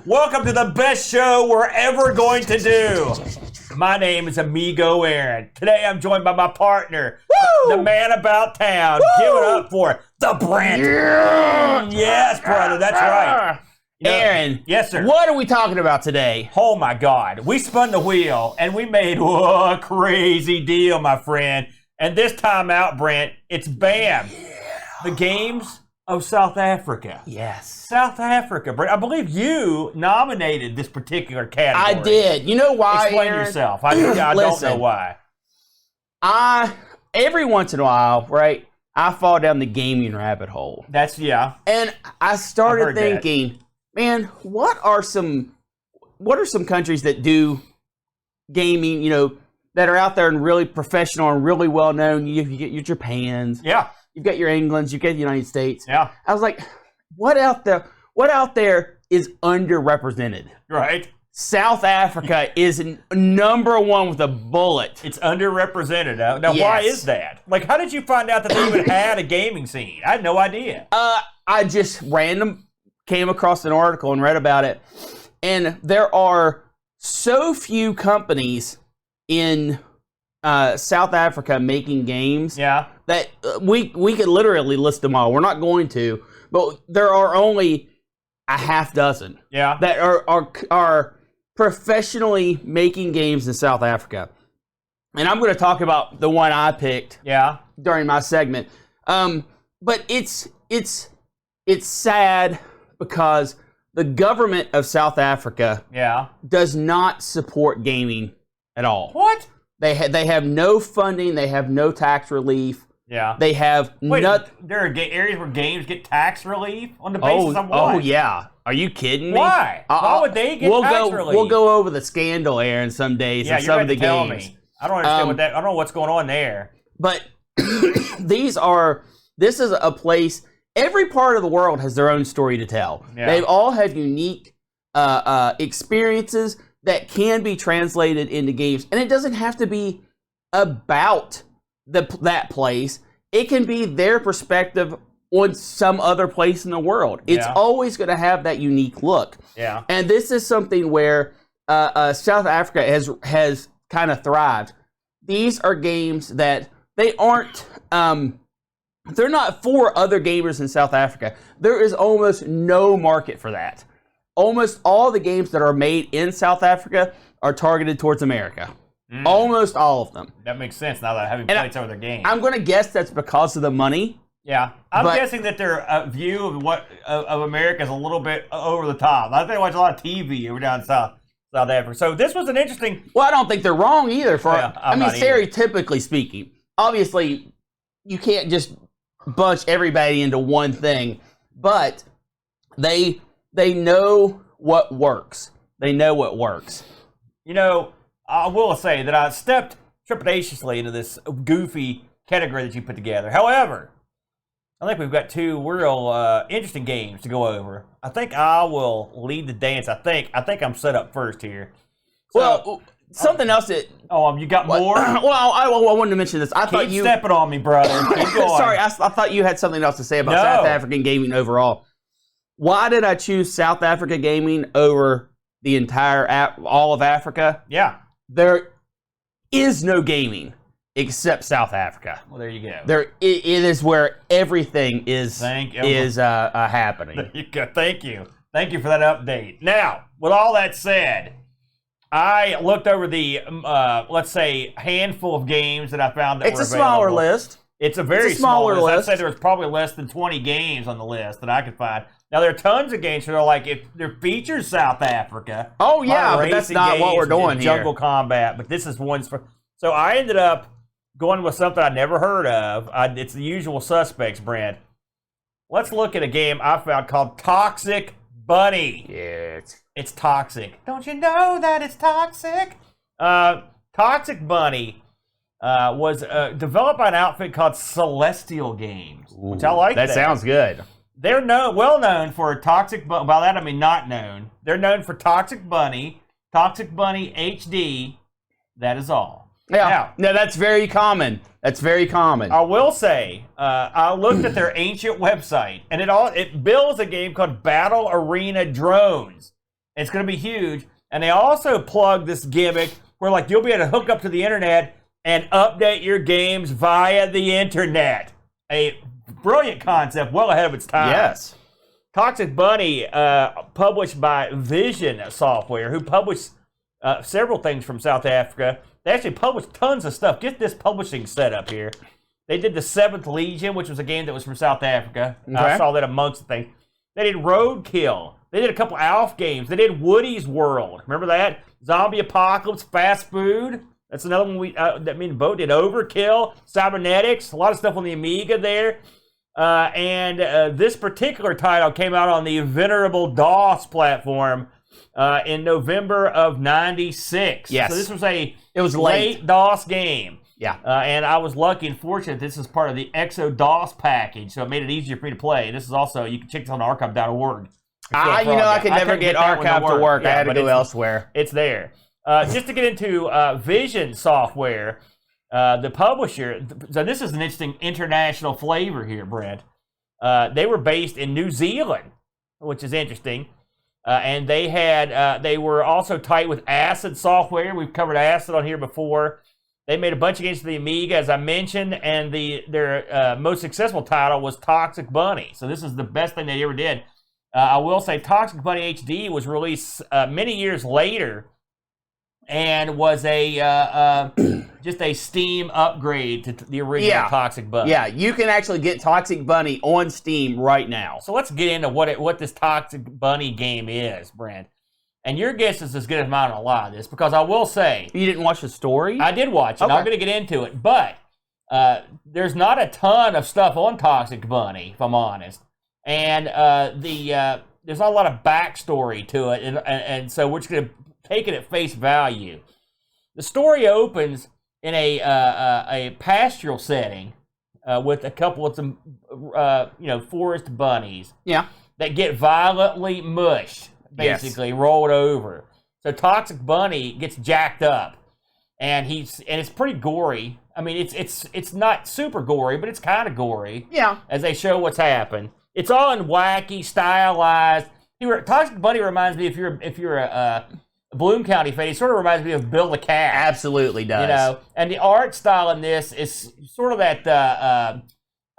Welcome to the best show we're ever going to do. My name is Amigo Aaron. Today I'm joined by my partner, the man about town. Woo! Give it up for the BRENT. Yeah. Yes, brother, that's right. You know, Aaron. Yes, sir. What are we talking about today? Oh, my God. We spun the wheel, and we made a crazy deal, my friend. And this time out, BRENT, it's BAM. The Games of South Africa. Yes. South Africa, BRENT. I believe you nominated this particular category. I did. You know why, Explain Aaron? yourself. I don't know why. Every once in a while, right, I fall down the gaming rabbit hole. Yeah. And I started thinking, man, what are some countries that do gaming, you know, that are out there and really professional and really well known? You get your Japans. Yeah. You've got your Englands, you've got the United States. Yeah. I was like, what out there is underrepresented? Right. South Africa is number one with a bullet. It's underrepresented. Now, why is that? Like, how did you find out that they even had a gaming scene? I had no idea. I just came across an article and read about it. And there are so few companies in South Africa making games that we could literally list them all. We're not going to, but there are only a half dozen that are professionally making games in South Africa. And I'm going to talk about the one I picked during my segment. But it's sad because the government of South Africa does not support gaming at all. What? They have no funding. They have no tax relief. Yeah. They have there are areas where games get tax relief on the basis of what? Oh, yeah. Are you kidding me? Why? Why would they get tax relief? We'll go over the scandal, Aaron, some days and some of the tell games. Me. I don't understand I don't know what's going on there. But this is a place, every part of the world has their own story to tell. Yeah. They all have unique experiences that can be translated into games. And it doesn't have to be about that place. It can be their perspective on some other place in the world. It's always going to have that unique look. Yeah. And this is something where South Africa has kind of thrived. These are games that they aren't, they're not for other gamers in South Africa. There is almost no market for that. Almost all the games that are made in South Africa are targeted towards America. Almost all of them. That makes sense now that I haven't played some of their games. I'm going to guess that's because of the money. Yeah. I'm guessing that their view of America is a little bit over the top. I think they watch a lot of TV over down in South Africa. So this was an interesting... Well, I don't think they're wrong either. Stereotypically speaking. Obviously, you can't just bunch everybody into one thing. But they know what works. They know what works. You know, I will say that I stepped trepidatiously into this goofy category that you put together. However, I think we've got two real interesting games to go over. I think I will lead the dance. I think I'm set up first here. So, something else that... Oh, you got more? Well, I wanted to mention this. Keep stepping on me, brother. Keep going. Sorry, I thought you had something else to say about South African gaming overall. Why did I choose South Africa gaming over the entire all of Africa? Yeah. There is no gaming except South Africa. Well, there you go. It is where everything is happening. There you go. Thank you. Thank you for that update. Now, with all that said, I looked over the, let's say, handful of games that I found that were available. It's a smaller list. It's a very smaller list. I'd say there was probably less than 20 games on the list that I could find. Now, there are tons of games that are like, if there features South Africa. Oh, yeah, but that's not what we're doing here. Jungle Combat, but this is one. So I ended up going with something I never heard of. It's the usual suspects, Brent. Let's look at a game I found called TOXIC BUNNY. Yeah. It's toxic. Don't you know that it's toxic? TOXIC BUNNY was developed by an outfit called Celestial Games, which I like. That sounds good. They're well known for TOXIC BUNNY. By that I mean not known. They're known for TOXIC BUNNY, TOXIC BUNNY HD. That is all. Yeah. No, that's very common. That's very common. I will say, I looked at their ancient website, and it bills a game called Battle Arena Drones. It's going to be huge. And they also plug this gimmick where, like, you'll be able to hook up to the internet and update your games via the internet. A brilliant concept, well ahead of its time. Yes. TOXIC BUNNY, published by Vision Software, who published several things from South Africa. They actually published tons of stuff. Get this publishing setup here. They did the 7th Legion, which was a game that was from South Africa. Okay. I saw that amongst the things. They did Roadkill. They did a couple ALF games. They did Woody's World. Remember that? Zombie Apocalypse, Fast Food. That's another one that me and Bo did. Overkill, Cybernetics. A lot of stuff on the Amiga there. And this particular title came out on the venerable DOS platform in November of '96. Yes. So this was a late DOS game. Yeah. And I was lucky and fortunate this is part of the ExoDOS package, so it made it easier for me to play. This is also, you can check this on archive.org. I could never get archive to work. I had to go elsewhere. It's there. Just to get into Vision Software, the publisher, so this is an interesting international flavor here, Brent. They were based in New Zealand, which is interesting. And they were also tight with Acid Software. We've covered Acid on here before. They made a bunch of games for the Amiga, as I mentioned, and their most successful title was TOXIC BUNNY. So this is the best thing they ever did. I will say TOXIC BUNNY HD was released many years later and was a just a Steam upgrade to the original TOXIC BUNNY. Yeah, you can actually get TOXIC BUNNY on Steam right now. So let's get into what this TOXIC BUNNY game is, Brent. And your guess is as good as mine on a lot of this, because I will say... You didn't watch the story? I did watch it. Okay. I'm going to get into it. But there's not a ton of stuff on TOXIC BUNNY, if I'm honest. And there's not a lot of backstory to it. And so we're just going to take it at face value. The story opens in a pastoral setting with a couple of some forest bunnies that get violently mushed. Basically rolled over. So TOXIC BUNNY gets jacked up, and it's pretty gory. I mean, it's not super gory, but it's kind of gory. Yeah. As they show what's happened, it's all in wacky, stylized. TOXIC BUNNY reminds me, if you're a Bloom County fan, he sort of reminds me of Bill the Cat. Absolutely does. You know, and the art style in this is sort of that I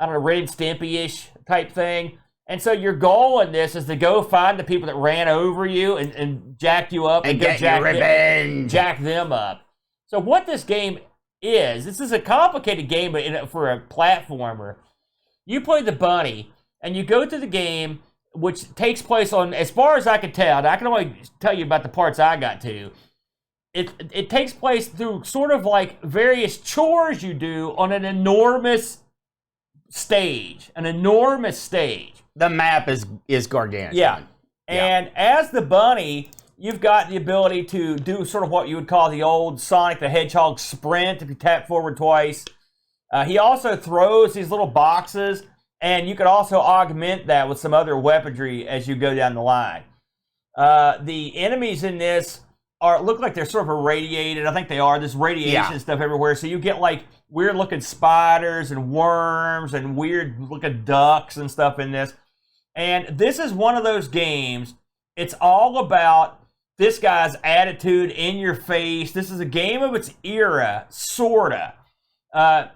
don't know, Ren and Stimpy-ish type thing. And so your goal in this is to go find the people that ran over you and jacked you up and get your revenge. Jack them up. So what this game is, this is a complicated game, but for a platformer. You play the bunny, and you go through the game, which takes place on, as far as I can tell, and I can only tell you about the parts I got to. It takes place through sort of like various chores you do on an enormous stage. The map is gargantuan. Yeah. And as the bunny, you've got the ability to do sort of what you would call the old Sonic the Hedgehog sprint if you tap forward twice. He also throws these little boxes, and you could also augment that with some other weaponry as you go down the line. The enemies in this look like they're sort of irradiated. I think they are. There's radiation stuff everywhere. So you get like weird-looking spiders and worms and weird-looking ducks and stuff in this. And this is one of those games, it's all about this guy's attitude in your face. This is a game of its era, sorta. A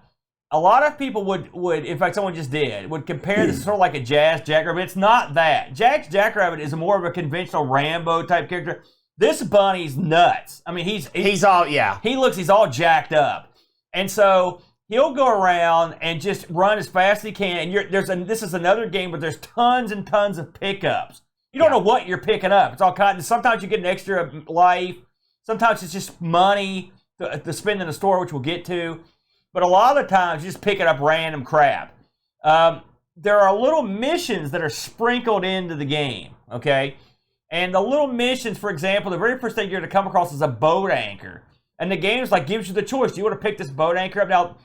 lot of people would, in fact someone just did, would compare this to sort of like a Jazz Jackrabbit. It's not that. Jack's Jackrabbit is more of a conventional Rambo type character. This bunny's nuts. I mean, he's all jacked up. And so he'll go around and just run as fast as he can. And this is another game where there's tons and tons of pickups. You don't know what you're picking up. It's all kinds. Sometimes you get an extra life. Sometimes it's just money to spend in the store, which we'll get to. But a lot of the times, you're just picking up random crap. There are little missions that are sprinkled into the game, okay? And the little missions, for example, the very first thing you're going to come across is a boat anchor. And the game gives you the choice. Do you want to pick this boat anchor up? Now,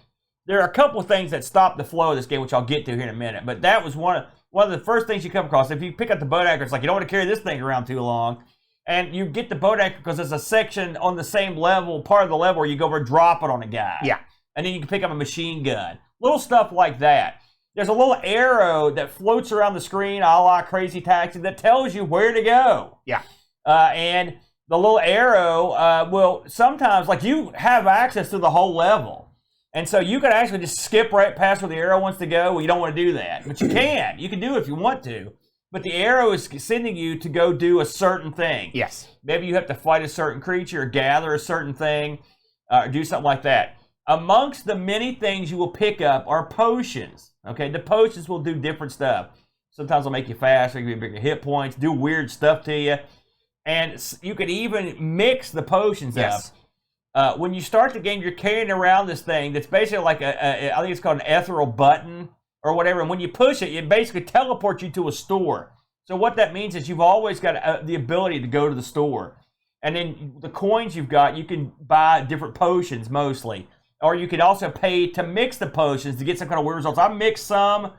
there are a couple of things that stop the flow of this game, which I'll get to here in a minute. But that was one of the first things you come across. If you pick up the boat anchor, it's like you don't want to carry this thing around too long. And you get the boat anchor because there's a section on the same level, part of the level, where you go over and drop it on a guy. Yeah. And then you can pick up a machine gun. Little stuff like that. There's a little arrow that floats around the screen, a la Crazy Taxi, that tells you where to go. Yeah. and the little arrow will sometimes, like, you have access to the whole level. And so you can actually just skip right past where the arrow wants to go. Well, you don't want to do that. But you can. You can do it if you want to. But the arrow is sending you to go do a certain thing. Yes. Maybe you have to fight a certain creature or gather a certain thing or do something like that. Amongst the many things you will pick up are potions. Okay, the potions will do different stuff. Sometimes they'll make you faster, give you bigger hit points, do weird stuff to you. And you can even mix the potions up. When you start the game, you're carrying around this thing that's basically like I think it's called an ethereal button or whatever. And when you push it, it basically teleports you to a store. So what that means is you've always got the ability to go to the store. And then the coins you've got, you can buy different potions mostly. Or you could also pay to mix the potions to get some kind of weird results. I mixed some,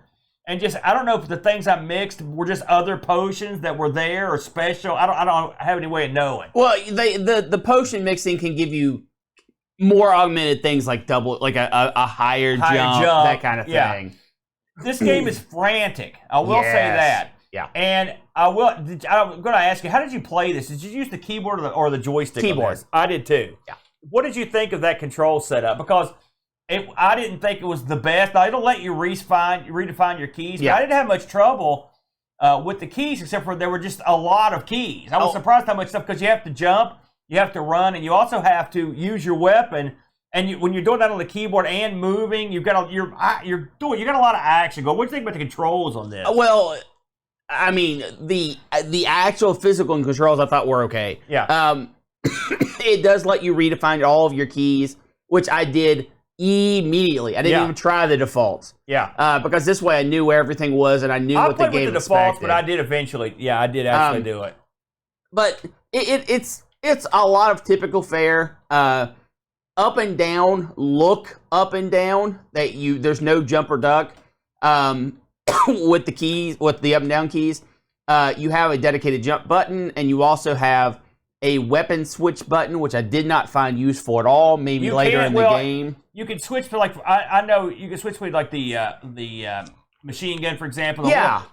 and just, I don't know if the things I mixed were just other potions that were there or special. I don't have any way of knowing. Well, the potion mixing can give you more augmented things like a higher jump, that kind of thing. This game is frantic. I will say that. Yeah. And I'm going to ask you, how did you play this? Did you use the keyboard or the joystick? Keyboard. I did too. Yeah. What did you think of that control setup? Because I didn't think it was the best. Now, it'll let you redefine your keys, but I didn't have much trouble with the keys, except for there were just a lot of keys. I was surprised how much stuff, because you have to jump, you have to run, and you also have to use your weapon. And when you're doing that on the keyboard and moving, you got a lot of action going. What do you think about the controls on this? Well, I mean, the actual physical controls I thought were okay. Yeah. It does let you redefine all of your keys, which I did immediately. I didn't even try the defaults. Yeah. Because this way I knew where everything was and I knew what the game expected. I played with the defaults, but I did eventually. Yeah, I did actually do it. But it's a lot of typical fare. Up and down, look up and down. There's no jump or duck. With the keys, with the up and down keys, you have a dedicated jump button, and you also have a weapon switch button, which I did not find useful at all. Maybe later in the game. You can switch to I know you can switch to like the machine gun, for example.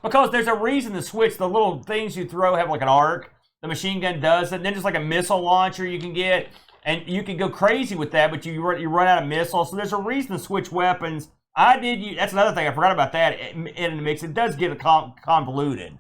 Because there's a reason to switch. The little things you throw have like an arc. The machine gun does, and then there's like a missile launcher you can get, and you can go crazy with that. But you run out of missiles, so there's a reason to switch weapons. That's another thing I forgot about that in the mix. It does get convoluted.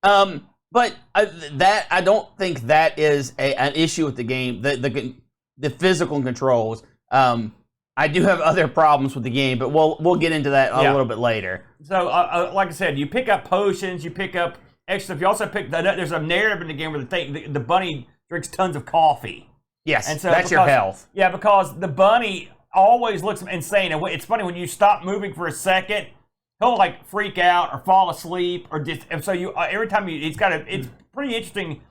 But I don't think that is an issue with the game. The physical controls. I do have other problems with the game, but we'll get into that a little bit later. So, like I said, you pick up potions, you pick up extra stuff. You also there's a narrative in the game where the bunny drinks tons of coffee. Yes, and so that's your health. Yeah, because the bunny always looks insane, and it's funny when you stop moving for a second, he'll like freak out or fall asleep or just. And so every time it's pretty interesting.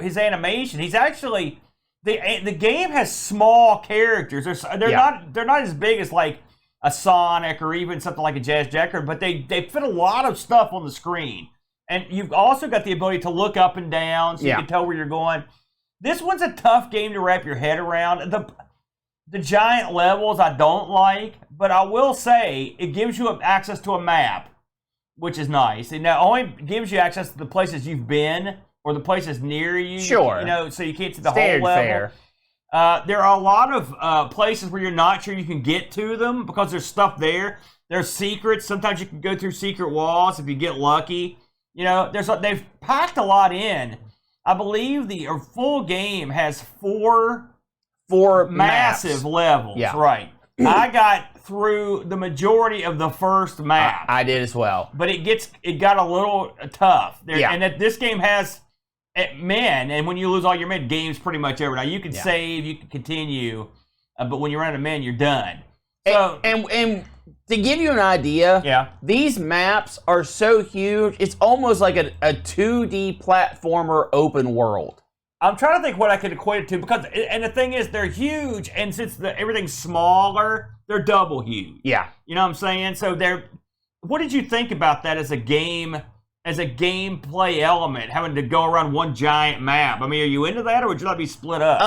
His animation. He's actually the game has small characters. They're not as big as like a Sonic or even something like a Jazz Jacker, but they fit a lot of stuff on the screen. And you've also got the ability to look up and down so you can tell where you're going. This one's a tough game to wrap your head around. The giant levels I don't like, but I will say it gives you access to a map, which is nice. It now only gives you access to the places you've been or the places near you. Sure. So you can't see the whole level. There are a lot of places where you're not sure you can get to them because there's stuff there. There's secrets. Sometimes you can go through secret walls if you get lucky. They've packed a lot in. I believe the full game has four massive levels. Yeah. Right. I got through the majority of the first map. I did as well. But it got a little tough. And that this game has men, and when you lose all your men, game's pretty much over. Now you can save, you can continue, but when you run out of men, you're done. So and to give you an idea, these maps are so huge, it's almost like a 2D platformer open world. I'm trying to think what I could equate it to, and the thing is, they're huge, and since everything's smaller, they're double huge. Yeah. You know what I'm saying? So what did you think about that as a gameplay element, having to go around one giant map? I mean, are you into that, or would you like to be split up?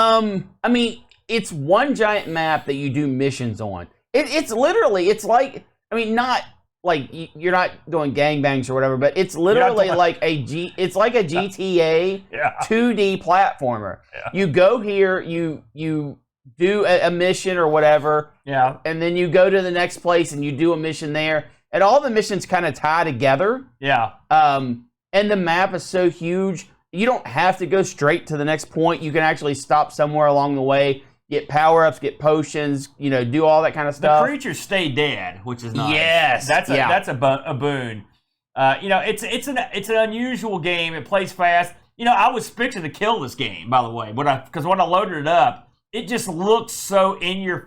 I mean, it's one giant map that you do missions on. It's literally, it's like, I mean, not you're not doing gangbangs or whatever, but it's literally like it's like a GTA 2D platformer. Yeah. You go here, you do a mission or whatever, and then you go to the next place and you do a mission there, and all the missions kind of tie together. Yeah. And the map is so huge, you don't have to go straight to the next point. You can actually stop somewhere along the way, get power-ups, get potions, do all that kind of stuff. The creatures stay dead, which is nice. Yes. That's a boon. It's an unusual game. It plays fast. I was fixing to kill this game, by the way, because when I loaded it up, it just looks so in your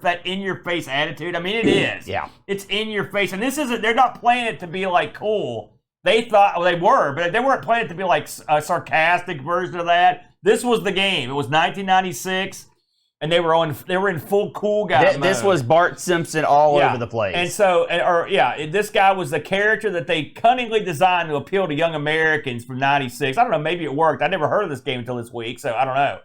face attitude. I mean, it is. Yeah. It's in your face, and they're not playing it to be like cool. They thought they were, but they weren't playing it to be like a sarcastic version of that. This was the game. It was 1996. And they were in full cool guy mode. This was Bart Simpson all over the place. And so, this guy was the character that they cunningly designed to appeal to young Americans from 96. I don't know, maybe it worked. I never heard of this game until this week, so I don't know.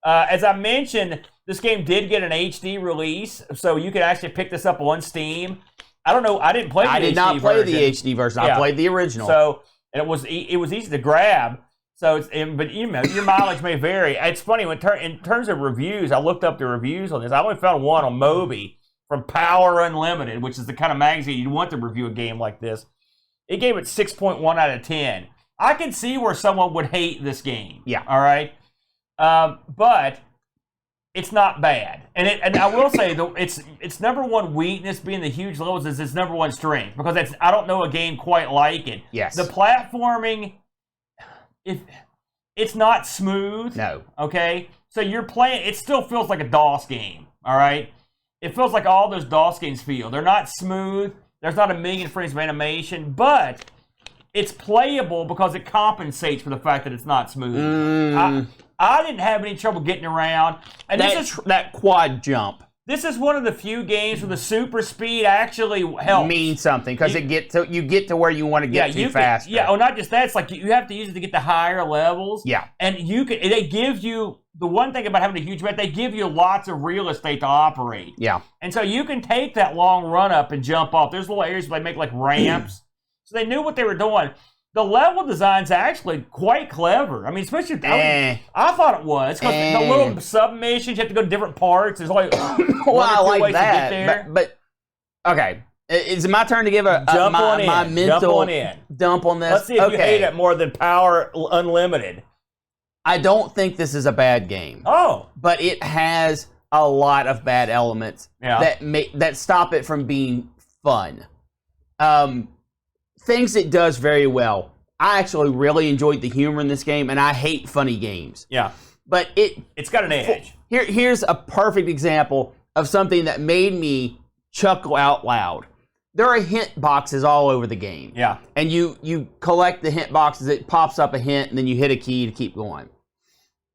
As I mentioned, this game did get an HD release, so you could actually pick this up on Steam. I don't know, I didn't play the HD version. I did not play the HD version. I played the original. So, and it was easy to grab. So, but your mileage may vary. It's funny, in terms of reviews, I looked up the reviews on this. I only found one on Moby from Power Unlimited, which is the kind of magazine you'd want to review a game like this. It gave it 6.1 out of 10. I can see where someone would hate this game. Yeah. All right? But it's not bad. And I will say, its number one weakness being the huge levels is its number one strength, because I don't know a game quite like it. Yes. The platforming... It's not smooth. No. Okay? So you're playing, it still feels like a DOS game. All right? It feels like all those DOS games feel. They're not smooth. There's not a million frames of animation, but it's playable because it compensates for the fact that it's not smooth. I didn't have any trouble getting around. And that quad jump. This is one of the few games where the super speed actually helps. Means something, because you get to where you want to get to faster. Not just that. It's like you have to use it to get to higher levels. Yeah. And they give you, the one thing about having a huge map, they give you lots of real estate to operate. Yeah. And so you can take that long run up and jump off. There's little areas where they make like ramps. So they knew what they were doing. The level design's actually quite clever. I mean, especially, I thought it was, because the little submissions, you have to go to different parts. There's only well, I like that. But okay. Is it my turn to give my mental dump on this? Let's see if you hate it more than Power Unlimited. I don't think this is a bad game. Oh. But it has a lot of bad elements that stop it from being fun. Things it does very well. I actually really enjoyed the humor in this game, and I hate funny games. Yeah. But it's got an edge. Here's a perfect example of something that made me chuckle out loud. There are hint boxes all over the game. Yeah. And you collect the hint boxes, it pops up a hint, and then you hit a key to keep going.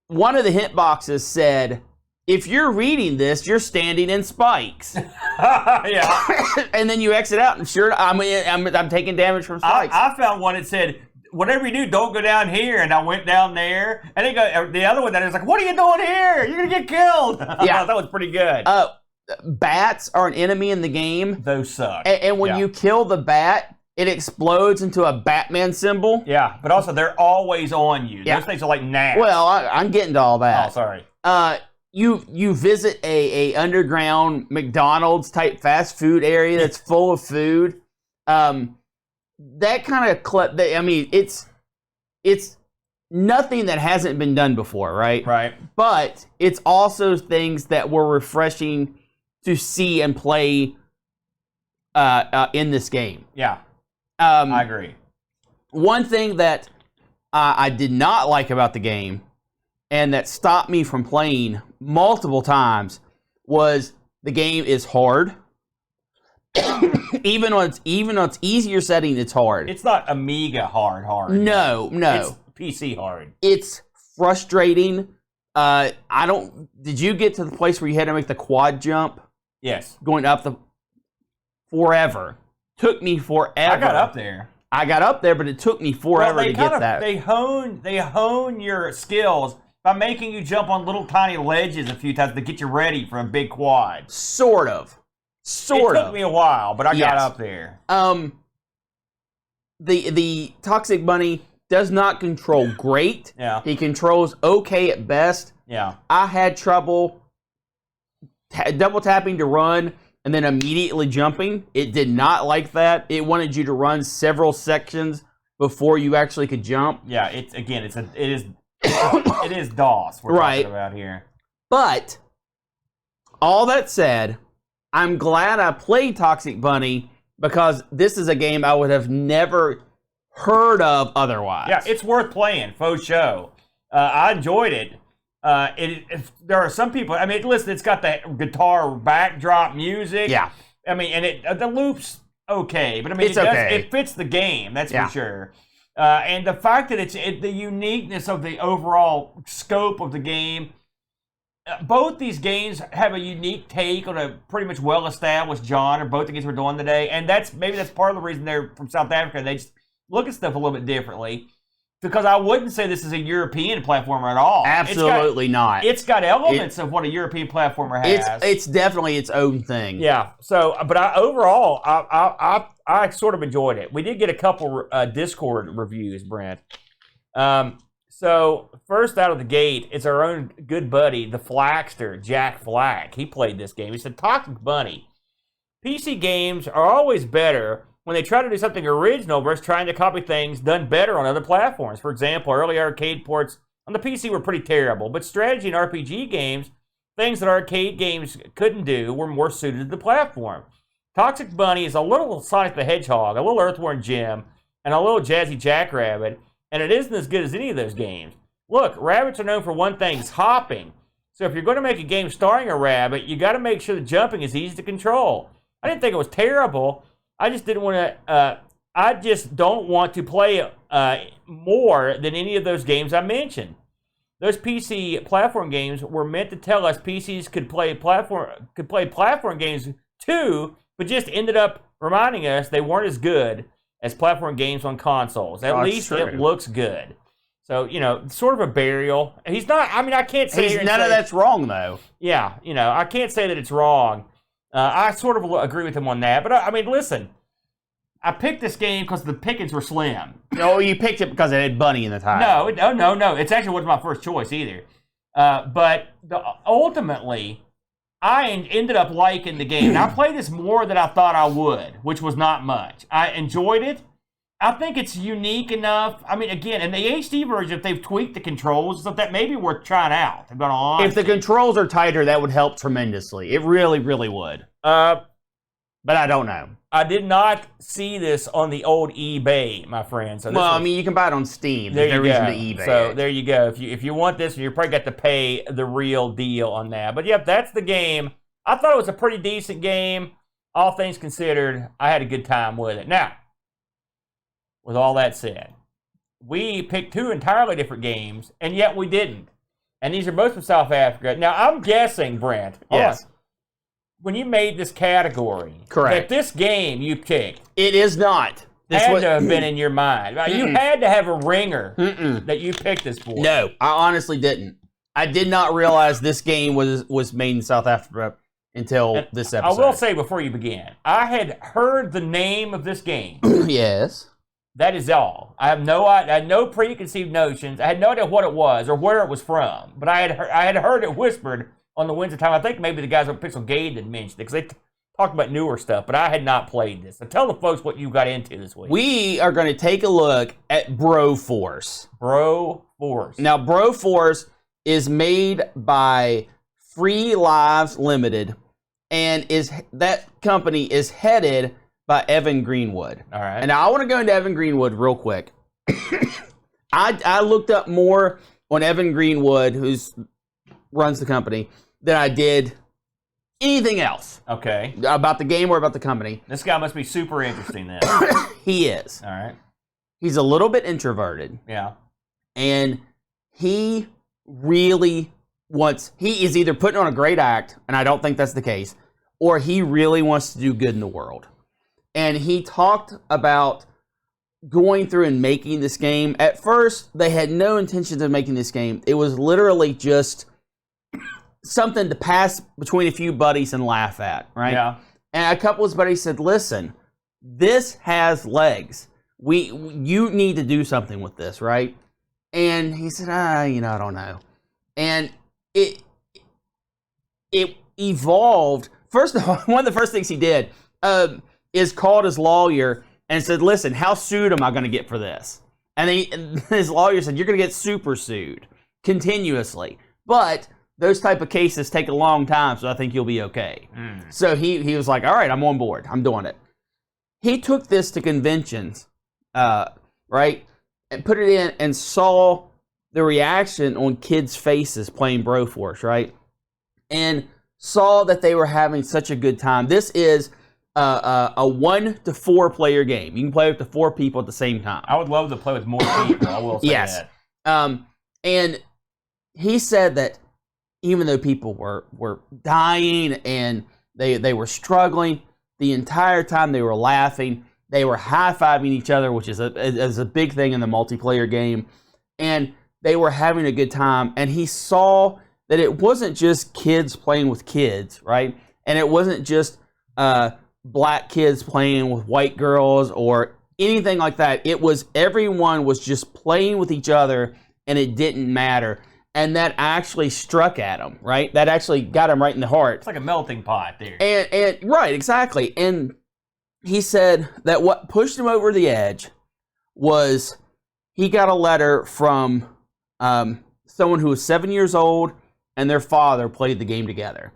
One of the hint boxes said, if you're reading this, you're standing in spikes. Yeah. And then you exit out, and sure, I'm taking damage from spikes. I found one that said, whatever you do, don't go down here. And I went down there. And the other one that is like, what are you doing here? You're going to get killed. Yeah. That was pretty good. Bats are an enemy in the game. Those suck. And when you kill the bat, it explodes into a Batman symbol. Yeah, but also they're always on you. Those things are like gnats. Well, I'm getting to all that. Oh, sorry. You visit a underground McDonald's type fast food area that's full of food. That kind of clip. I mean, it's nothing that hasn't been done before, right? Right. But it's also things that were refreshing to see and play in this game. Yeah. I agree. One thing that I did not like about the game, and that stopped me from playing multiple times, was the game is hard. even on its easier setting, it's hard. It's not Amiga hard. No. It's PC hard. It's frustrating. Did you get to the place where you had to make the quad jump? Yes. Going up forever. Took me forever. I got up there. But it took me forever to get that. They hone your skills by making you jump on little tiny ledges a few times to get you ready for a big quad. Sort of. It took me a while, but I got up there. the Toxic Bunny does not control great. Yeah. He controls okay at best. Yeah. I had trouble double tapping to run and then immediately jumping. It did not like that. It wanted you to run several sections before you actually could jump. Yeah, it is DOS we're talking about here. But all that said, I'm glad I played Toxic Bunny because this is a game I would have never heard of otherwise. Yeah, it's worth playing, faux show. I enjoyed it. There are some people. I mean, listen, it's got the guitar backdrop music. Yeah. I mean, and the loop's okay, but I mean, it fits the game. That's for sure. And the fact that the uniqueness of the overall scope of the game. Both these games have a unique take on a pretty much well-established genre. Both the games we're doing today, and maybe that's part of the reason they're from South Africa. They just look at stuff a little bit differently. Because I wouldn't say this is a European platformer at all. Absolutely not. It's got elements of what a European platformer has. It's definitely its own thing. Yeah. So, but overall, I sort of enjoyed it. We did get a couple Discord reviews, Brent. So first out of the gate, it's our own good buddy, the Flaxter, Jack Flack. He played this game. He said, "Toxic Bunny. PC games are always better when they try to do something original versus trying to copy things done better on other platforms. For example, early arcade ports on the PC were pretty terrible, but strategy and RPG games, things that arcade games couldn't do, were more suited to the platform. Toxic Bunny is a little Sonic the Hedgehog, a little Earthworm Jim, and a little Jazzy Jackrabbit, and it isn't as good as any of those games. Look, rabbits are known for one thing, it's hopping. So if you're going to make a game starring a rabbit, you got to make sure the jumping is easy to control. I didn't think it was terrible. I just didn't want to. I just don't want to play more than any of those games I mentioned. Those PC platform games were meant to tell us PCs could play platform games too, but just ended up reminding us they weren't as good as platform games on consoles. At least it looks good. So, sort of a burial. He's not. I mean, I can't say none of that's wrong though. Yeah, I can't say that it's wrong. I sort of agree with him on that. But, I mean, listen. I picked this game because the pickings were slim. No, you picked it because it had Bunny in the title. No. It actually wasn't my first choice either. But ultimately, I ended up liking the game. And I played this more than I thought I would, which was not much. I enjoyed it. I think it's unique enough. I mean, again, in the HD version, if they've tweaked the controls, stuff that may be worth trying out. If the controls are tighter, that would help tremendously. It really, really would. But I don't know. I did not see this on the old eBay, my friend. So I mean, you can buy it on Steam. There's no reason to eBay. So there you go. If you want this, you're probably got to pay the real deal on that. But yeah, that's the game. I thought it was a pretty decent game. All things considered, I had a good time with it. Now, with all that said, we picked two entirely different games, and yet we didn't. And these are both from South Africa. Now, I'm guessing, Brent. Yes. When you made this category, correct, that this game you picked, it is not. This had to have been in your mind. You had to have a ringer that you picked this for. No, I honestly didn't. I did not realize this game was made in South Africa until this episode. I will say before you begin, I had heard the name of this game. Yes. That is all. I had no preconceived notions. I had no idea what it was or where it was from. But I had heard it whispered on the Wednesday time. I think maybe the guys on Pixel Gate had mentioned it because they talked about newer stuff. But I had not played this. So tell the folks what you got into this week. We are going to take a look at Broforce. Broforce. Now, Broforce is made by Free Lives Limited, and that company is headed by Evan Greenwood. All right. And I want to go into Evan Greenwood real quick. I looked up more on Evan Greenwood, who runs the company, than I did anything else. Okay. About the game or about the company. This guy must be super interesting then. He is. All right. He's a little bit introverted. Yeah. And he really he is either putting on a great act, and I don't think that's the case, or he really wants to do good in the world. And he talked about going through and making this game. At first, they had no intentions of making this game. It was literally just something to pass between a few buddies and laugh at, right? Yeah. And a couple of his buddies said, listen, this has legs. you need to do something with this, right? And he said, I don't know. And it evolved. First of all, one of the first things he did is called his lawyer and said, listen, how sued am I going to get for this? And his lawyer said, you're going to get super sued continuously. But those type of cases take a long time, so I think you'll be okay. So he was like, all right, I'm on board. I'm doing it. He took this to conventions, right, and put it in and saw the reaction on kids' faces playing Broforce, right, and saw that they were having such a good time. This is a 1 to 4 player game. You can play with the 4 people at the same time. I would love to play with more people. I will say that. And he said that even though people were dying and they were struggling, the entire time they were laughing, they were high-fiving each other, which is a big thing in the multiplayer game, and they were having a good time. And he saw that it wasn't just kids playing with kids, right? And it wasn't just black kids playing with white girls or anything like that. It was everyone was just playing with each other, and it didn't matter. And that actually struck at him, right? That actually got him right in the heart. It's like a melting pot there. And right, exactly. And he said that what pushed him over the edge was he got a letter from someone who was 7 years old, and their father played the game together.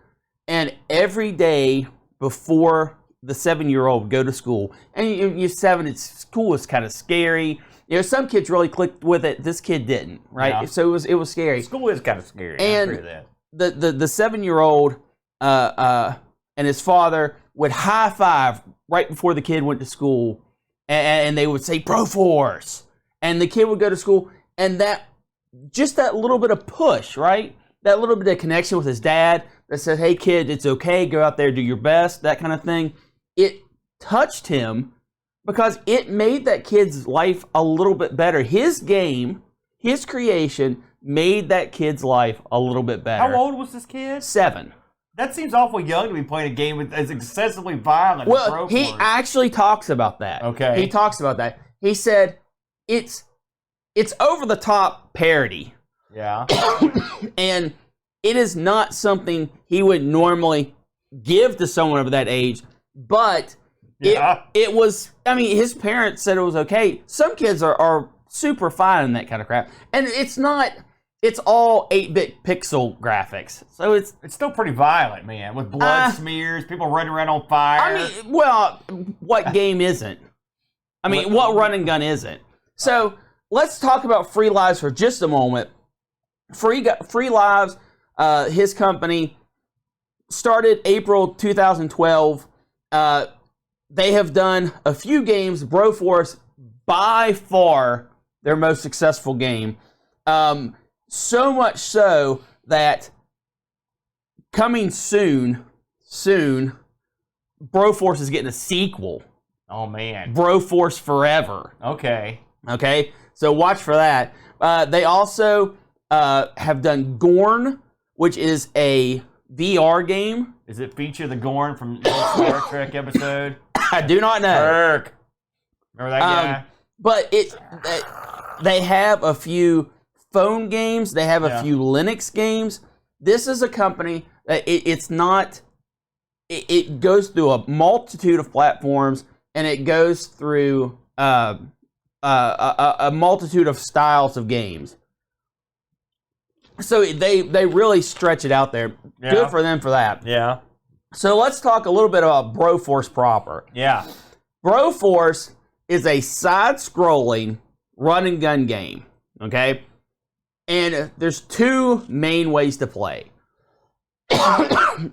And every day before the 7-year-old would go to school, and you're 7, school is kind of scary. You know, some kids really clicked with it. This kid didn't, right? Yeah. So it was scary. School is kind of scary. And I agree with that. The 7-year-old and his father would high five right before the kid went to school, and they would say Broforce, and the kid would go to school, and that little bit of push, right? That little bit of connection with his dad that said, "Hey kid, it's okay. Go out there, do your best." That kind of thing. It touched him, because it made that kid's life a little bit better. His game, his creation, made that kid's life a little bit better. How old was this kid? 7. That seems awful young to be playing a game as excessively violent. Well, he actually talks about that. Okay. He talks about that. He said it's over the top parody. Yeah. And it is not something he would normally give to someone of that age, but yeah. It was, I mean, his parents said it was okay. Some kids are super fine in that kind of crap. And it's all 8-bit pixel graphics. So it's still pretty violent, man, with blood smears, people running around on fire. I mean, well, what game isn't? I mean, what run and gun isn't? So let's talk about Free Lives for just a moment. Free Lives, his company, started April 2012. They have done a few games. Broforce, by far their most successful game. So much so that coming soon, Broforce is getting a sequel. Oh, man. Broforce Forever. Okay. So watch for that. They also have done Gorn, which is a VR game. Does it feature the Gorn from the Star Trek episode? I do not know. Kirk. Remember that guy? But they have a few phone games. They have a few Linux games. This is a company that it goes through a multitude of platforms, and it goes through a multitude of styles of games. So they really stretch it out there. Yeah. Good for them for that. Yeah. So let's talk a little bit about Broforce proper. Yeah. Broforce is a side-scrolling run-and-gun game, okay? And there's 2 main ways to play.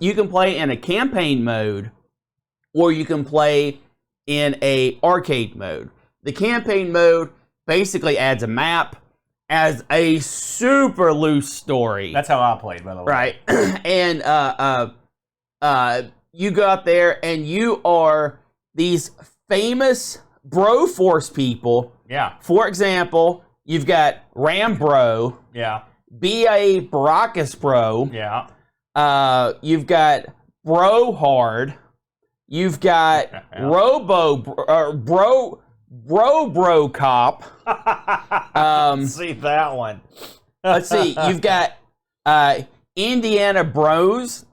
You can play in a campaign mode, or you can play in a arcade mode. The campaign mode basically adds a map, as a super loose story. That's how I played, by the way. Right. And you go out there and you are these famous Broforce people. Yeah. For example, you've got Rambro. Yeah. B.A. Baracus Bro. Yeah. You've got Bro Hard. You've got Bro Cop. See that one. Let's see. You've got Indiana Brones,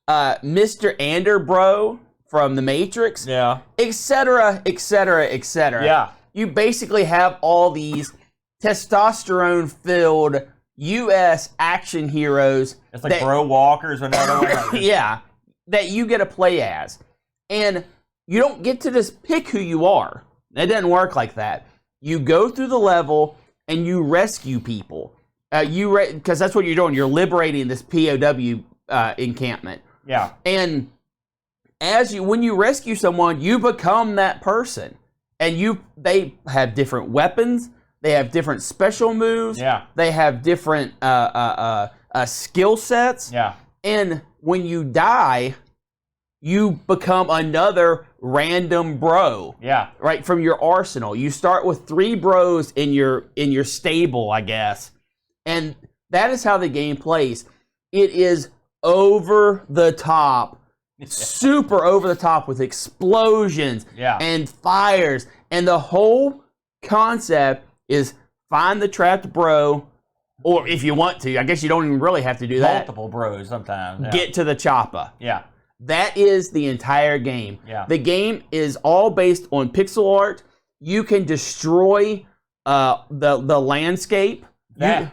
Mr. Anderbro from The Matrix, Yeah. etc., etc., etc. Yeah. You basically have all these testosterone-filled U.S. action heroes. It's like Bro Walker's another one. Yeah, that you get to play as. And you don't get to just pick who you are. It doesn't work like that. You go through the level and you rescue people. Because that's what you're doing. You're liberating this POW encampment. Yeah. And when you rescue someone, you become that person. And they have different weapons. They have different special moves. Yeah. They have different skill sets. Yeah. And when you die, you become another random bro. Yeah. Right, from your arsenal. You start with 3 bros in your stable, I guess. And that is how the game plays. It is over the top. Super over the top with explosions and fires. And the whole concept is find the trapped bro, or if you want to, I guess you don't even really have to do that. Multiple bros sometimes. Yeah. Get to the chopper. Yeah. That is the entire game. Yeah. The game is all based on pixel art. You can destroy the landscape. You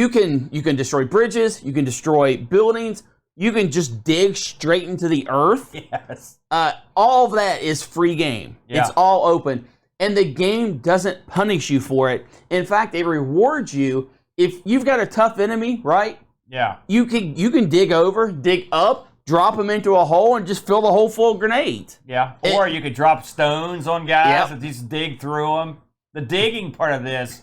can destroy bridges. You can destroy buildings. You can just dig straight into the earth. Yes. All of that is free game. Yeah. It's all open. And the game doesn't punish you for it. In fact, it rewards you if you've got a tough enemy, right? Yeah. You can dig up, drop them into a hole, and just fill the hole full of grenades. Yeah. Or you could drop stones on guys and just dig through them. The digging part of this,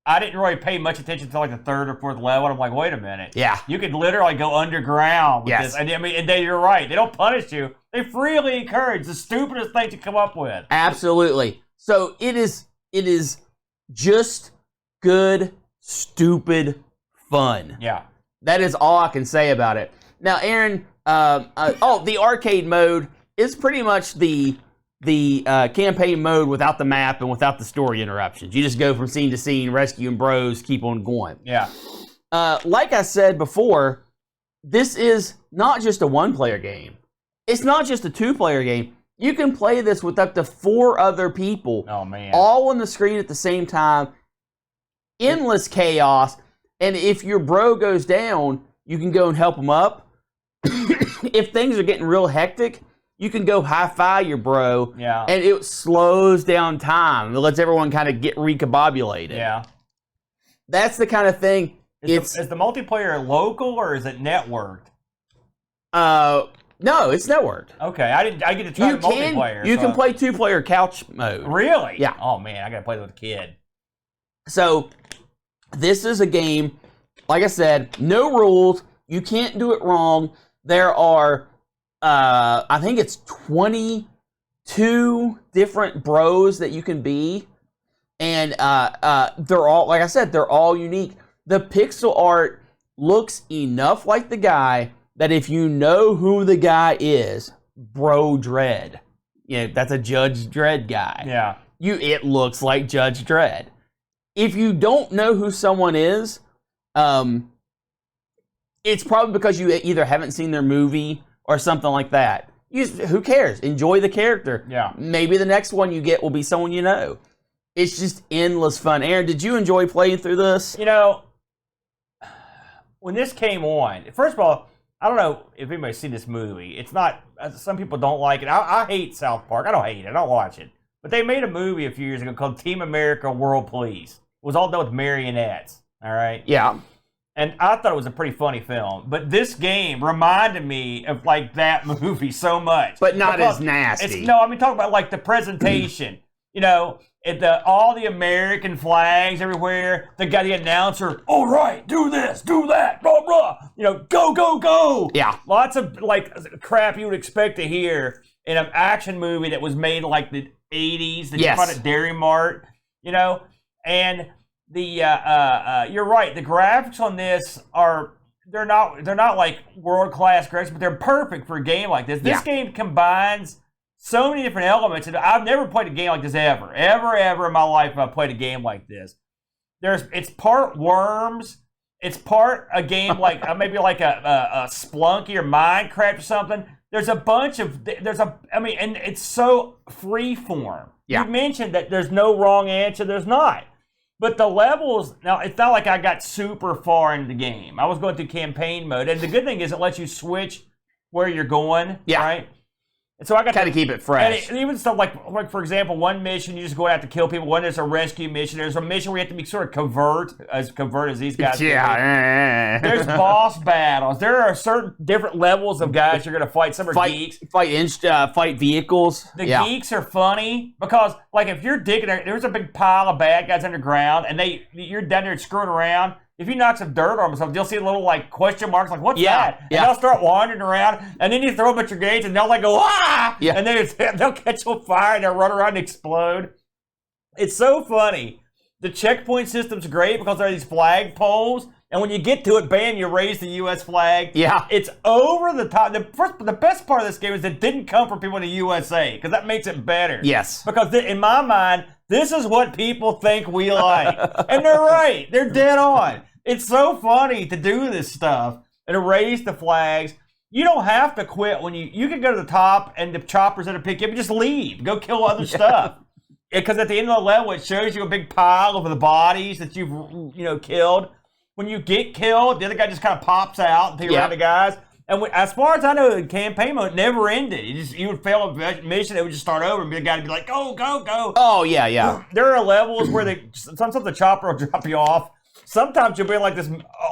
I didn't really pay much attention to like the 3rd or 4th level. I'm like, wait a minute. Yeah. You could literally go underground with this. And you're right. They don't punish you. They freely encourage the stupidest thing to come up with. Absolutely. So it is just good, stupid fun. Yeah. That is all I can say about it. Now, Aaron, the arcade mode is pretty much the campaign mode without the map and without the story interruptions. You just go from scene to scene, rescuing bros, keep on going. Yeah. Like I said before, this is not just a 1-player game. It's not just a 2-player game. You can play this with up to 4 other people. Oh, man. All on the screen at the same time. Endless chaos. And if your bro goes down, you can go and help him up. If things are getting real hectic, you can go high-five your bro. Yeah. And it slows down time. It lets everyone kind of get recombobulated. Yeah. That's the kind of thing. Is the multiplayer local or is it networked? No, it's networked. Okay, I get to try the multiplayer. You can play 2-player couch mode. Really? Yeah. Oh man, I gotta play with a kid. So this is a game, like I said, no rules. You can't do it wrong. There are, I think it's 22 different bros that you can be, and they're all, like I said, they're all unique. The pixel art looks enough like the guy that if you know who the guy is, Bro Dredd, that's a Judge Dredd guy. Yeah. It looks like Judge Dredd. If you don't know who someone is, it's probably because you either haven't seen their movie or something like that. Who cares? Enjoy the character. Yeah. Maybe the next one you get will be someone you know. It's just endless fun. Aaron, did you enjoy playing through this? When this came on, first of all, I don't know if anybody's seen this movie. It's not, some people don't like it. I hate South Park. I don't hate it. I don't watch it. But they made a movie a few years ago called Team America World Police. It was all done with marionettes. All right? Yeah. And I thought it was a pretty funny film. But this game reminded me of, like, that movie so much. But not as nasty. Talking about, like, the presentation. All the American flags everywhere. The announcer, all right, do this, do that, blah, blah. Go, go, go. Yeah. Lots of, like, crap you would expect to hear in an action movie that was made, like, the 80s. That you find at Dairy Mart, And you're right. The graphics on this they're not like world-class graphics, but they're perfect for a game like this. This game combines so many different elements, and I've never played a game like this ever in my life. I've played a game like this. It's part Worms. It's part a game like maybe like a Splunky or Minecraft or something. There's a bunch of and it's so free form. Yeah. You mentioned that there's no wrong answer. There's not. But the levels, now it's not like I got super far into the game. I was going through campaign mode, and the good thing is it lets you switch where you're going. Yeah. Right. And so I got to keep it fresh. And even stuff like for example, one mission you just go out to kill people. One is a rescue mission. There's a mission where you have to be sort of covert as these guys. Yeah. There's boss battles. There are certain different levels of guys you're going to fight. Some are geeks. Fight vehicles. The geeks are funny because, like, if you're digging, there's a big pile of bad guys underground, and you're down there screwing around. If you knock some dirt on them, you'll see little like question marks, like what's that? And they'll start wandering around, and then you throw them at your gates, and they'll like go ah, and then they'll catch on fire, and they'll run around and explode. It's so funny. The checkpoint system's great because there are these flag poles, and when you get to it, bam, you raise the U.S. flag. Yeah, it's over the top. The best part of this game is it didn't come from people in the USA because that makes it better. Yes, because in my mind, this is what people think we like, and they're right. They're dead on. It's so funny to do this stuff and to raise the flags. You don't have to quit when you can go to the top and the choppers that'll pick you up and just leave. Go kill other stuff. Because at the end of the level, it shows you a big pile of the bodies that you've killed. When you get killed, the other guy just kind of pops out and takes around the guys. And as far as I know, the campaign mode never ended. You would fail a mission, it would just start over, and the guy would be like, go, go, go. Oh, yeah. There are levels where sometimes the chopper will drop you off. Sometimes you'll be in like this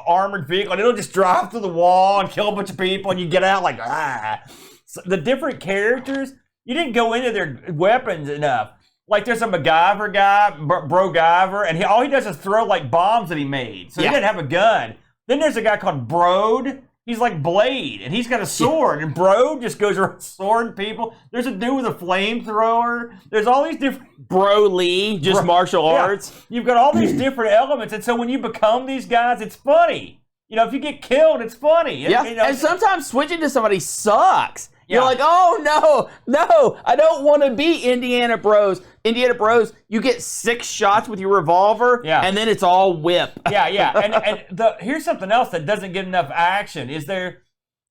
armored vehicle, and it'll just drive through the wall and kill a bunch of people, and you get out like, ah. So the different characters, you didn't go into their weapons enough. Like there's a MacGyver guy, Bro-Gyver, and all he does is throw like bombs that he made. So he didn't have a gun. Then there's a guy called Brode. He's like Blade, and he's got a sword, and Bro just goes around swording people. There's a dude with a flamethrower. There's all these different... Broly, martial arts. You've got all these different elements, and so when you become these guys, it's funny. If you get killed, it's funny. And sometimes switching to somebody sucks. You're like, oh, no, I don't want to be Indiana Bros. Indiana Bros, you get 6 shots with your revolver, and then it's all whip. And here's something else that doesn't get enough action, is the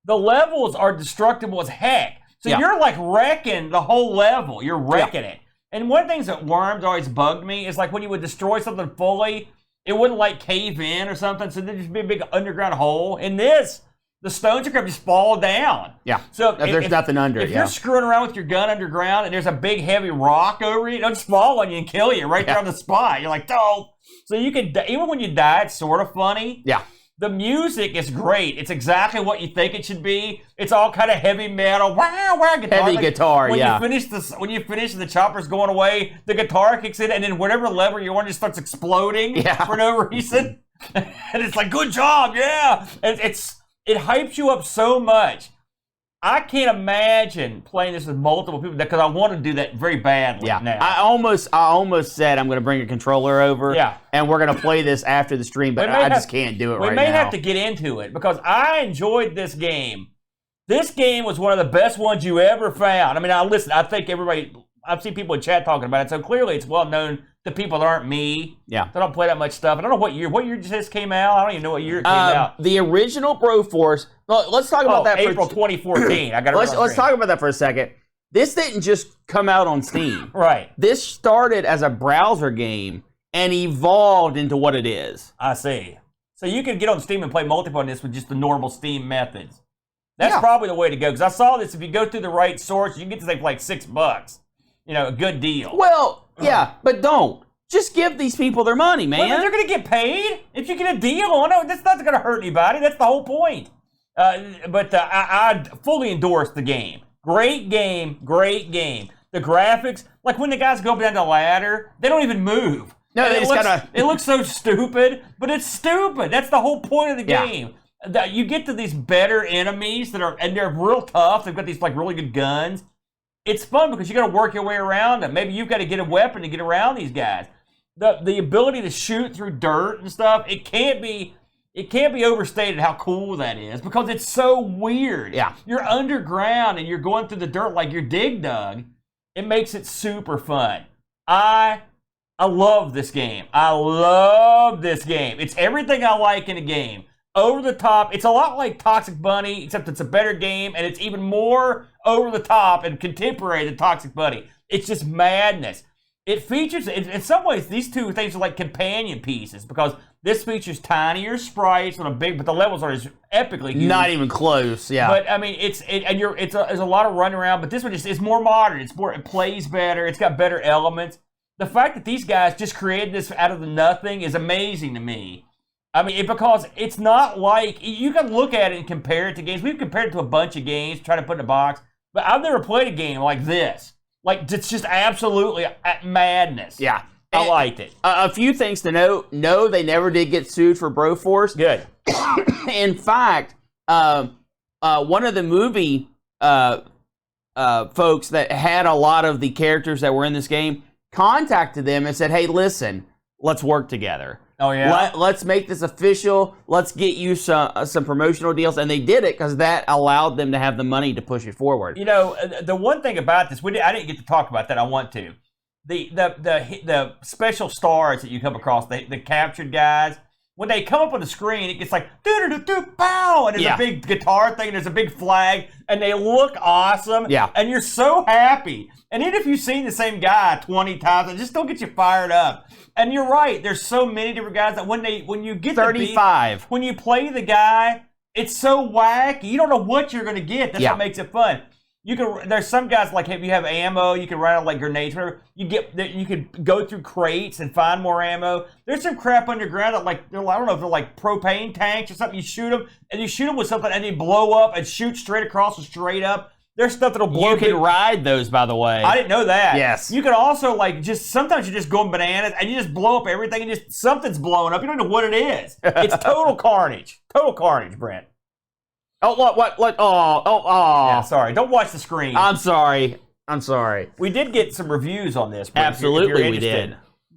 levels are destructible as heck. So you're like wrecking the whole level. You're wrecking it. And one of the things that Worms always bugged me is like when you would destroy something fully, it wouldn't like cave in or something, so there'd just be a big underground hole. In this, the stones are going to just fall down. Yeah. So if there's nothing under it. If you're screwing around with your gun underground and there's a big heavy rock over you, it'll just fall on you and kill you right there on the spot. You're like, don't. So you can, even when you die, it's sort of funny. Yeah. The music is great. It's exactly what you think it should be. It's all kind of heavy metal. Wow, guitar. Heavy guitar, when you finish the chopper's going away, the guitar kicks in, and then whatever lever you're on just starts exploding for no reason. And it's like, good job, yeah. And it hypes you up so much. I can't imagine playing this with multiple people because I want to do that very badly now. I almost said I'm going to bring a controller over and we're going to play this after the stream, but I just can't do it right now. We may have to get into it because I enjoyed this game. This game was one of the best ones you ever found. I mean, I think I've seen people in chat talking about it, so clearly it's well known to people that aren't me. Yeah. That don't play that much stuff. I don't know what year just came out. I don't even know what year it came out. The original Broforce. Well, let's talk about that. April 2014. Let's talk about that for a second. This didn't just come out on Steam. Right. This started as a browser game and evolved into what it is. I see. So you can get on Steam and play multiplayer on this with just the normal Steam methods. That's probably the way to go, because I saw this. If you go through the right source, you can get this thing for like $6. A good deal. Well, yeah, but don't. Just give these people their money, man. Well, they're going to get paid. If you get a deal on it, that's not going to hurt anybody. That's the whole point. I fully endorse the game. Great game, great game. The graphics, like when the guys go up down the ladder, they don't even move. No, it looks so stupid, but it's stupid. That's the whole point of the game. You get to these better enemies and they're real tough. They've got these like really good guns. It's fun because you got to work your way around them. Maybe you've got to get a weapon to get around these guys. The ability to shoot through dirt and stuff, it can't be it can't be overstated how cool that is because it's so weird. Yeah. You're underground and you're going through the dirt like you're Dig Dug. It makes it super fun. I love this game. I love this game. It's everything I like in a game. Over the top. It's a lot like Toxic Bunny, except it's a better game, and it's even more over the top and contemporary than Toxic Bunny. It's just madness. It features, in some ways, these two things are like companion pieces because this features tinier sprites on a big, but the levels are just epically huge. Not even close, yeah. But I mean, there's a lot of run around, but this one is more modern. It plays better. It's got better elements. The fact that these guys just created this out of the nothing is amazing to me. I mean, because it's not like you can look at it and compare it to games. We've compared it to a bunch of games, trying to put in a box, but I've never played a game like this. Like, it's just absolutely madness. Yeah. I liked it. A few things to note. No, they never did get sued for Broforce. Good. In fact, one of the movie folks that had a lot of the characters that were in this game contacted them and said, hey, listen, let's work together. Oh, yeah? Let's make this official. Let's get you some promotional deals. And they did it because that allowed them to have the money to push it forward. You know, the one thing about this, I didn't get to talk about that. I want to. The special stars that you come across, the captured guys, when they come up on the screen, it gets like, pow, and there's a big guitar thing, and there's a big flag, and they look awesome. Yeah. And you're so happy. And even if you've seen the same guy 20 times, it just don't get you fired up. And you're right, there's so many different guys that when you get 35. when you play the guy, it's so wacky. You don't know what you're going to get. That's what makes it fun. There's some guys like if you have ammo, you can run out like grenades, whatever. You could go through crates and find more ammo. There's some crap underground that I don't know if they're like propane tanks or something. You shoot them with something and they blow up and shoot straight across and straight up. There's stuff that'll blow. You can ride those, by the way. I didn't know that. Yes. You can also sometimes you're just going bananas and you just blow up everything and just something's blowing up. You don't know what it is. It's total carnage. Total carnage, Brent. Oh, what? Oh. Yeah, sorry. Don't watch the screen. I'm sorry. We did get some reviews on this. Brent, Absolutely, we did.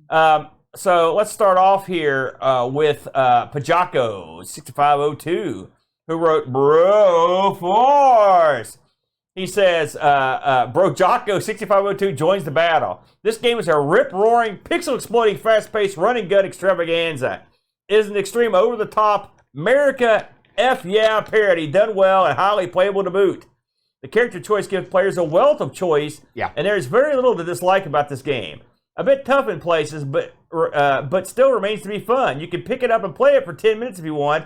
So let's start off here with Pajako6502, who wrote Broforce. He says, Brojako6502 joins the battle. This game is a rip-roaring, pixel-exploding, fast-paced, run-and-gun extravaganza. It is an extreme, over-the-top, America F yeah parody, done well and highly playable to boot. The character choice gives players a wealth of choice, and there is very little to dislike about this game. A bit tough in places, but still remains to be fun. You can pick it up and play it for 10 minutes if you want,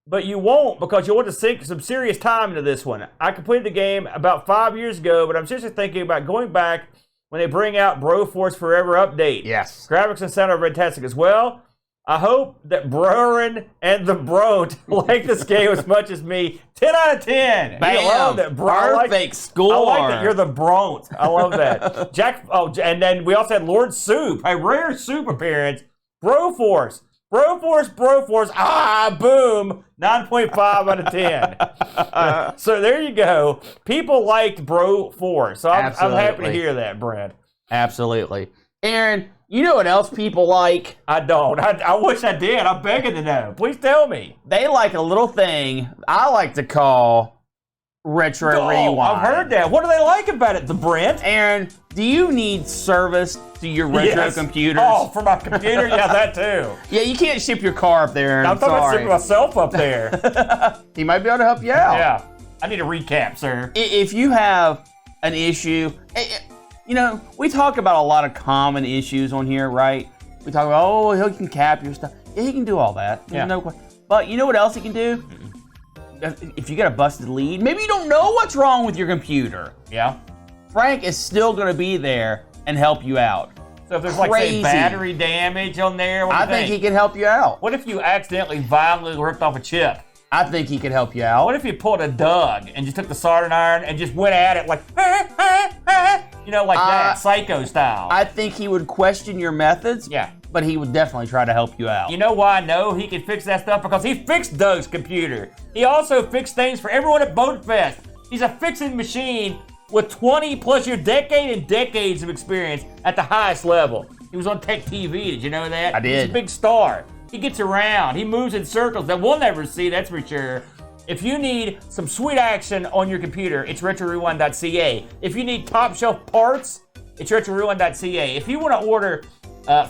but you won't because you want to sink some serious time into this one. I completed the game about 5 years ago, but I'm seriously thinking about going back when they bring out Broforce Forever Update. Yes. Graphics and sound are fantastic as well. I hope that Brorin and the Bront like this game as much as me. 10 out of 10. Bam. You love that, Perfect score. I like that you're the Bront. I love that. And then we also had Lord Soup, a rare soup appearance. Broforce. Ah, boom. 9.5 out of 10. So there you go. People liked Broforce. So I'm happy to hear that, Brent. Absolutely. Aaron, you know what else people like? I don't. I wish I did. I'm begging to know. Please tell me. They like a little thing I like to call Retro Rewind. I've heard that. What do they like about it, the Brent? Aaron, do you need service to your retro computers? Oh, for my computer? Yeah, that too. Yeah, you can't ship your car up there, Aaron. I'm talking about shipping myself up there. He might be able to help you out. Yeah. I need a recap, sir. If you have an issue... You know, we talk about a lot of common issues on here, right? We talk about, he can cap your stuff. Yeah, he can do all that. But you know what else he can do? If you got a busted lead, maybe you don't know what's wrong with your computer. Yeah. Frank is still going to be there and help you out. So if there's say battery damage on there, I think he can help you out. What if you accidentally violently ripped off a chip? I think he could help you out. What if you pulled a Doug and just took the soldering iron and just went at it like, that, Psycho style? I think he would question your methods. Yeah. But he would definitely try to help you out. You know why I know he can fix that stuff? Because he fixed Doug's computer. He also fixed things for everyone at Boat Fest. He's a fixing machine with 20 plus your decade and decades of experience at the highest level. He was on Tech TV. Did you know that? I did. He's a big star. He gets around. He moves in circles that we'll never see, that's for sure. If you need some sweet action on your computer, it's RetroRewind.ca. If you need top shelf parts, it's RetroRewind.ca. If you want to order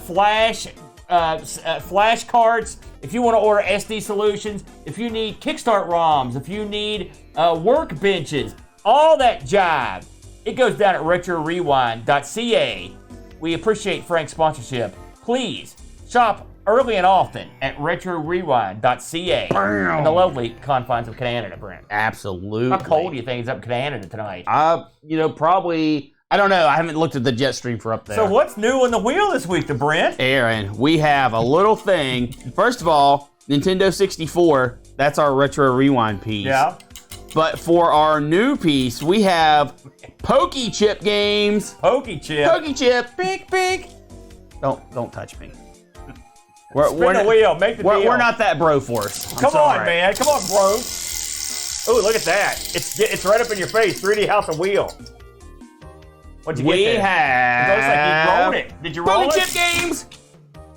flash cards, if you want to order SD solutions, if you need Kickstart ROMs, if you need workbenches, all that jive, it goes down at RetroRewind.ca. We appreciate Frank's sponsorship. Please shop early and often at RetroRewind.ca in the lovely confines of Canada, Brent. Absolutely. How cold do you think it's up in Canada tonight? Probably. I don't know. I haven't looked at the jet stream for up there. So what's new on the wheel this week, to Brent? Aaron, we have a little thing. First of all, Nintendo 64. That's our Retro Rewind piece. Yeah. But for our new piece, we have Pokey Chip games. Pokey Chip. Pokey Chip. Big, big. Don't touch me. Spin the wheel. Make the deal. We're not that Broforce. Come on, man. Come on, bro. Oh, look at that. It's right up in your face. 3D House of Wheel. What'd you get there? We have... It looks like you rolled it. Did you roll it? Pokey Chip games.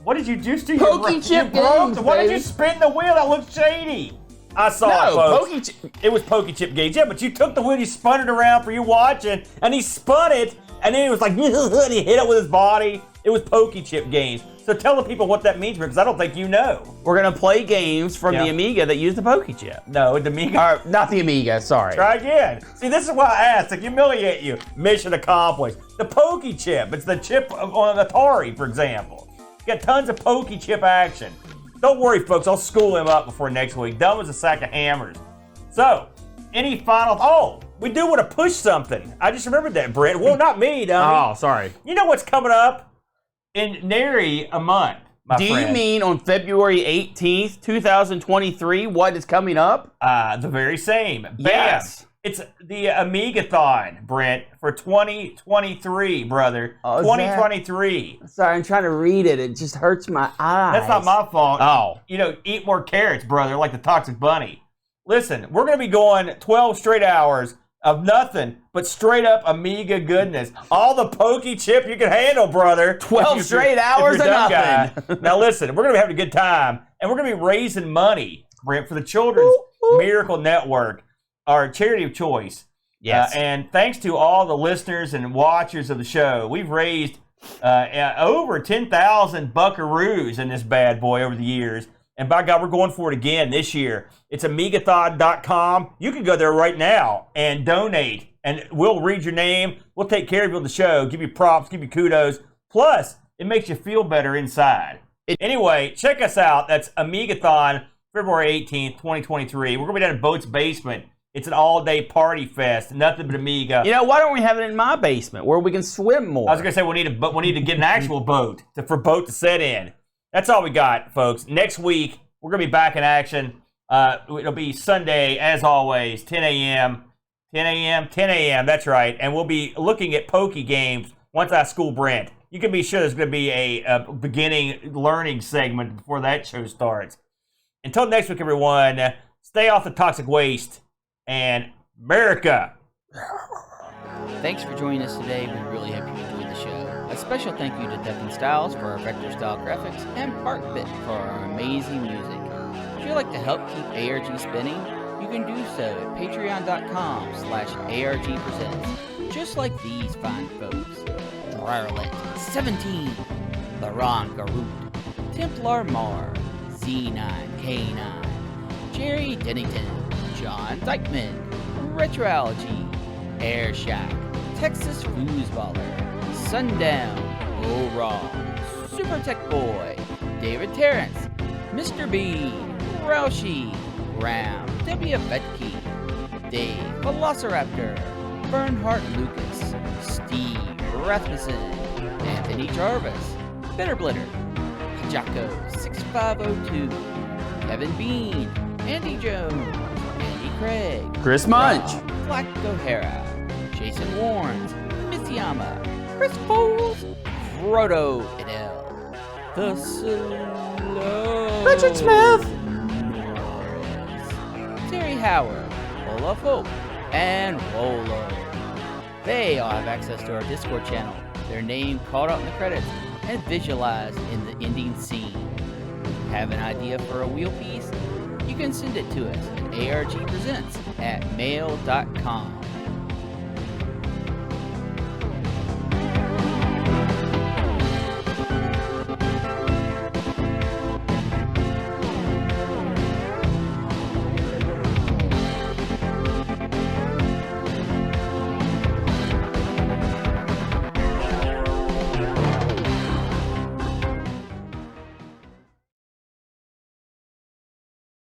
What did you just do? Pokey Chip games, Why did baby. you spin the wheel? That looks shady. I saw it, folks. It was Pokey Chip games. Yeah, but you took the wheel, you spun it around for you watching, and he spun it, and then he was like, and he hit it with his body. It was Pokey Chip games. So tell the people what that means, because I don't think you know. We're going to play games from the Amiga that use the Pokey Chip. No, the Amiga. Not the Amiga, sorry. Try again. See, this is why I asked, to humiliate you. Mission accomplished. The Pokey Chip. It's the chip on an Atari, for example. You got tons of Pokey Chip action. Don't worry, folks. I'll school him up before next week. Dumb as a sack of hammers. So, any final... Oh, we do want to push something. I just remembered that, Brent. Well, not me, dummy. Oh, sorry. You know what's coming up in nary a month, my friend? Do you mean on February 18th, 2023, what is coming up? The very same. Bam. Yes. It's the Amigathon, Brent, for 2023, brother. Oh, 2023. Sorry, I'm trying to read it. It just hurts my eyes. That's not my fault. Oh. Eat more carrots, brother, like the Toxic Bunny. Listen, we're going to be going 12 straight hours of nothing but straight up Amiga goodness. All the Pokey Chip you can handle, brother. 12 straight hours of nothing. Now listen, we're going to be having a good time, and we're going to be raising money, Brent, for the Children's Miracle Network, our charity of choice. Yes. And thanks to all the listeners and watchers of the show, we've raised over 10,000 buckaroos in this bad boy over the years. And by God, we're going for it again this year. It's Amigathon.com. You can go there right now and donate, and we'll read your name. We'll take care of you on the show, give you props, give you kudos. Plus, it makes you feel better inside. Anyway, check us out. That's Amigathon, February 18th, 2023. We're going to be down in Boat's basement. It's an all-day party fest, nothing but Amiga. You know, why don't we have it in my basement where we can swim more? I was going to say we need to get an actual boat for Boat to set in. That's all we got, folks. Next week, we're going to be back in action. It'll be Sunday, as always, 10 a.m. 10 a.m., that's right. And we'll be looking at Pokey games once I school Brent. You can be sure there's going to be a beginning learning segment before that show starts. Until next week, everyone, stay off the toxic waste. And America. Thanks for joining us today. We really hope you enjoyed the show. A special thank you to Ducking Styles for our vector style graphics and Parkbit for our amazing music. If you'd like to help keep ARG spinning, you can do so at patreon.com/ARGpresents. Just like these fine folks. Briarlet 17, Laron Garut, Templar Mar, Z9K9, Jerry Dennington, John Dykeman, Retroalgy, Air Shack, Texas Foosballer, Sundown, Go Raw, Super Tech Boy, David Terrence, Mr. Bean, Roushie, Graham, W. Vetke, Dave Velociraptor, Bernhardt Lucas, Steve Rasmussen, Anthony Jarvis, Bitterblitter, Jocko 6502, Kevin Bean, Andy Jones, Andy Craig, Chris Munch, Black O'Hara, Jason Warnes, Missiyama, Chris Foles, Frodo Edel, The Slow, Richard Smith, Norris, Terry Howard, Olaf Hope, and Rolo. They all have access to our Discord channel, their name called out in the credits, and visualized in the ending scene. Have an idea for a wheel piece? You can send it to us at argpresents@mail.com.